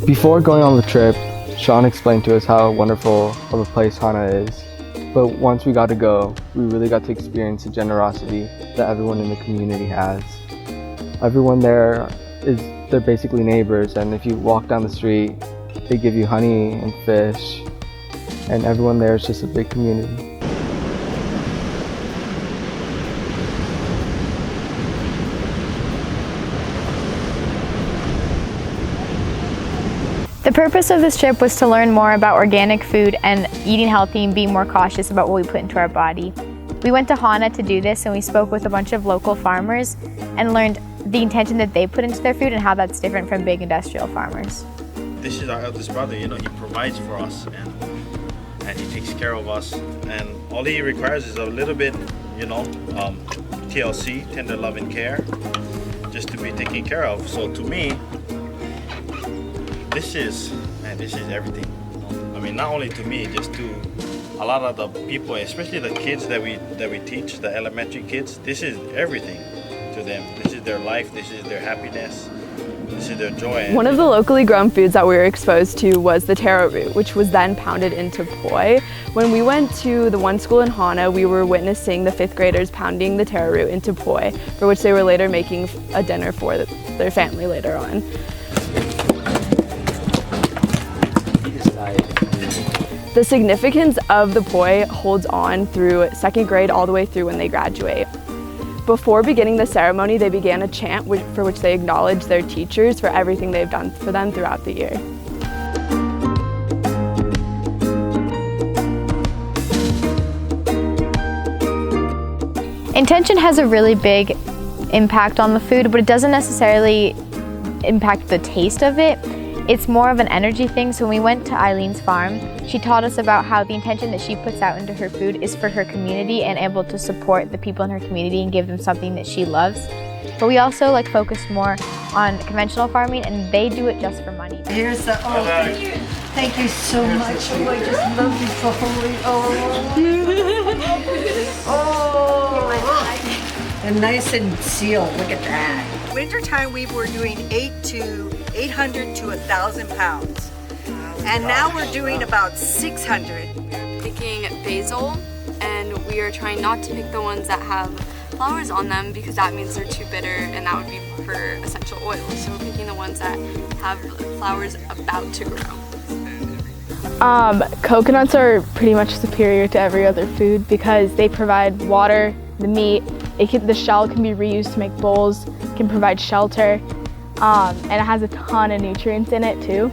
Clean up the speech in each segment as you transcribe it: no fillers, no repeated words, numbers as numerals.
Before going on the trip, Sean explained to us how wonderful of a place Hana is. But once we got to go, we really got to experience the generosity that everyone in the community has. Everyone there they're basically neighbors, and if you walk down the street, they give you honey and fish, and everyone there is just a big community. The purpose of this trip was to learn more about organic food and eating healthy and being more cautious about what we put into our body. We went to Hana to do this, and we spoke with a bunch of local farmers and learned the intention that they put into their food and how that's different from big industrial farmers. This is our eldest brother, he provides for us and he takes care of us, and all he requires is a little bit, TLC, tender love and care, just to be taken care of. So to me, this is everything. I mean, not only to me, just to a lot of the people, especially the kids that we teach, the elementary kids. This is everything to them. This is their life. This is their happiness. This is their joy. One of the locally grown foods that we were exposed to was the taro root, which was then pounded into poi. When we went to the one school in Hana, we were witnessing the 5th graders pounding the taro root into poi, for which they were later making a dinner for their family later on. The significance of the poi holds on through 2nd grade all the way through when they graduate. Before beginning the ceremony, they began a chant for which they acknowledged their teachers for everything they've done for them throughout the year. Intention has a really big impact on the food, but it doesn't necessarily impact the taste of it. It's more of an energy thing. So when we went to Eileen's farm, she taught us about how the intention that she puts out into her food is for her community and able to support the people in her community and give them something that she loves. But we also focus more on conventional farming, and they do it just for money. Here's the, thank you so much. Oh, I just love you for holy, and nice and sealed, look at that. Wintertime we were doing 800 to 1,000 pounds. And now we're doing about 600. We're picking basil, and we are trying not to pick the ones that have flowers on them because that means they're too bitter, and that would be for essential oils. So we're picking the ones that have flowers about to grow. Coconuts are pretty much superior to every other food because they provide water, the meat, the shell can be reused to make bowls, can provide shelter, and it has a ton of nutrients in it too.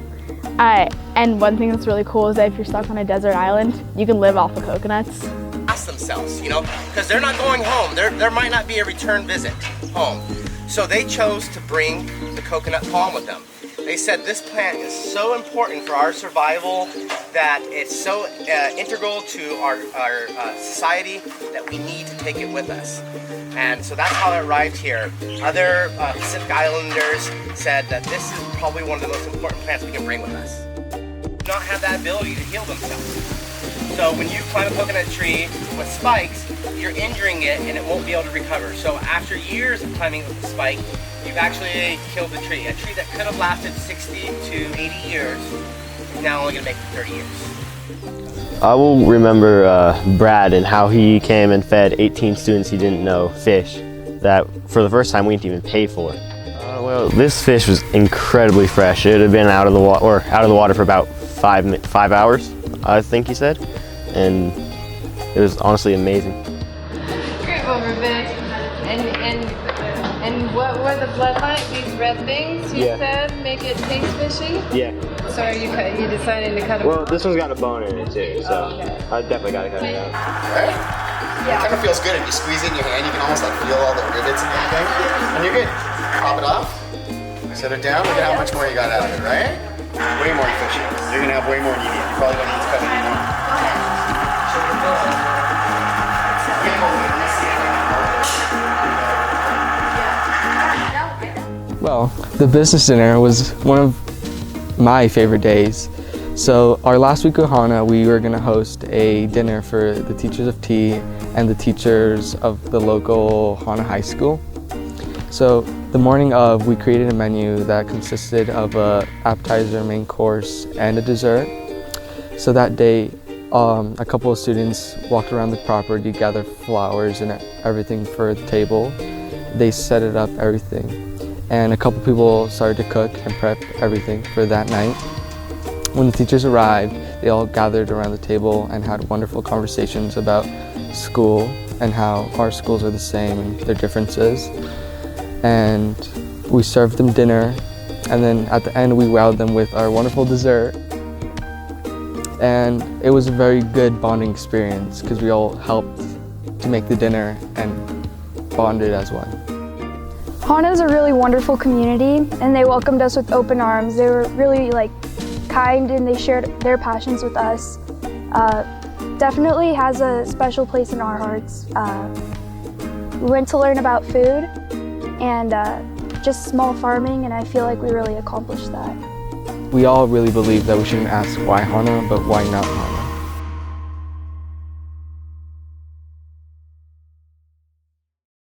And one thing that's really cool is that if you're stuck on a desert island, you can live off of coconuts. Ask themselves, because they're not going home. There might not be a return visit home. So they chose to bring the coconut palm with them. They said this plant is so important for our survival that it's so integral to our society that we need to take it with us. And so that's how it arrived here. Other Pacific Islanders said that this is probably one of the most important plants we can bring with us. Do not have that ability to heal themselves. So when you climb a coconut tree with spikes, you're injuring it and it won't be able to recover. So after years of climbing with a spike, you've actually killed the tree. A tree that could have lasted 60 to 80 years is now only going to make it 30 years. I will remember Brad and how he came and fed 18 students he didn't know fish that for the first time we didn't even pay for. Well, this fish was incredibly fresh. It had been out of the water for about 5 hours, I think he said, and it was honestly amazing. Great over Vic. And what were the bloodline? These red things you said make it taste fishy? Yeah. So are you deciding to cut it Well, off? this one's got a bone in it too, so I definitely gotta cut it out. Right? Yeah. It kind of feels good. If you squeeze it in your hand, you can almost feel all the rivets and everything. And you're good. Pop it off. Set it down. Look at how much more you got out of it, right? Way more efficient. You're gonna have way more than you need. You probably don't need to cut any more. Well, the business dinner was one of my favorite days. So our last week of Hana, we were going to host a dinner for the teachers of T and the teachers of the local Hana High School. So the morning of, we created a menu that consisted of an appetizer, main course, and a dessert. So that day, a couple of students walked around the property, gathered flowers and everything for the table. They set it up, everything. And a couple people started to cook and prep everything for that night. When the teachers arrived, they all gathered around the table and had wonderful conversations about school and how our schools are the same and their differences. And we served them dinner, and then at the end we wowed them with our wonderful dessert. And it was a very good bonding experience because we all helped to make the dinner and bonded as one. Hana is a really wonderful community, and they welcomed us with open arms. They were really kind, and they shared their passions with us. Definitely has a special place in our hearts. We went to learn about food and just small farming, and I feel like we really accomplished that. We all really believe that we shouldn't ask why Hana, but why not Hana.